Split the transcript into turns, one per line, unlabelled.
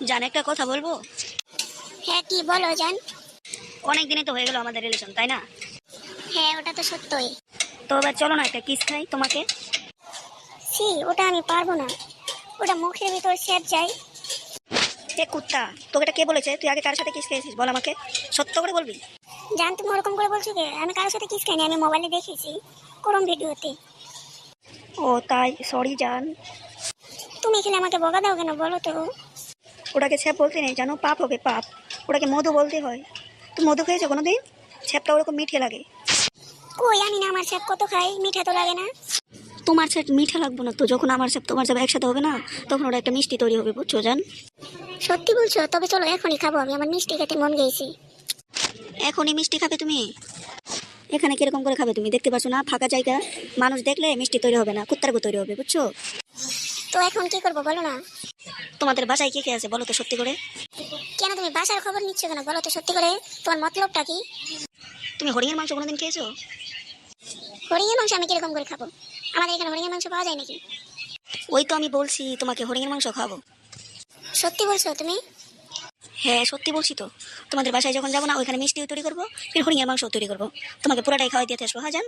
জান, একটা কথা বলবো?
হ্যাঁ, কি বলো জান?
অনেক দিনই তো হয়ে গেল আমাদের রিলেশন, তাই না?
হ্যাঁ, ওটা তো সত্যই।
তো এবার চলো না একটা কিস খাই তোমাকে।
ওটা আমি পারবো না। ওটা মুখের ভিতর সেপ যায়।
এ কুত্তা, তোকে এটা কে বলেছে তুই আগে কার সাথে কিস খেয়েছিস? বল আমাকে, সত্য করে বলবি।
জান, তুমি ওরকম করে বলছো কি? আমি কারোর সাথে কিস খাইনি, আমি মোবাইলে দেখেছি কোন ভিডিওতে।
ও তাই, সরি জান।
তুমি খেলে আমাকে বকা দাও কেন বলো তো?
ওটাকে ছ্যাপ বলতে নেই জানো, পাপ হবে পাপ। ওটাকে মধু বলতে হয়। তুই মধু খেয়েছো কোনোদিন? ছ্যাপটা ওরকম মিঠে লাগে।
কই, আমি না আমার সেপ কত খাই, মিঠা তো লাগে না।
তোমার ছ্যাপ মিঠে লাগবে না তো, যখন আমার ছ্যাপ তোমার যাবে একসাথে হবে না, তখন ওটা একটা মিষ্টি তৈরি হবে, বুঝছো জান?
সত্যি বলছো? তবে চলো এখনই খাবো, আমি আমার মিষ্টি খেতে মন গেছি।
এখনই মিষ্টি খাবে তুমি? এখানে কিরকম করে খাবে তুমি? দেখতে পাচ্ছ না ফাঁকা জায়গা? মানুষ দেখলে মিষ্টি তৈরি হবে না, কুত্তার গো তৈরি হবে, বুঝছো?
তো এখন কি করবো বলো না?
তোমাদের বাসায় কে কে আছে বলো তো সত্যি করে?
কেন তুমি বাসার খবর নিচ্ছ কেন বলো তো সত্যি করে? তোমার মতলবটা কি?
তুমি হরিণের মাংস কোনোদিন খেয়েছো?
হরিণের মাংস আমি কিরকম করে খাবো? আমাদের এখানে হরিণের মাংস পাওয়া যায় নাকি?
ওই তো আমি বলছি তোমাকে হরিণের মাংস খাবো।
সত্যি বলছো তুমি?
হ্যাঁ সত্যি বলছি তো। তোমাদের বাসায় যখন যাবো না, ওইখানে মিষ্টিও তৈরি করবো, ফির হরিণের মাংসও তৈরি করবো, তোমাকে পুরাটাই খাওয়াই দিতে আসবো। হ্যাঁ জান।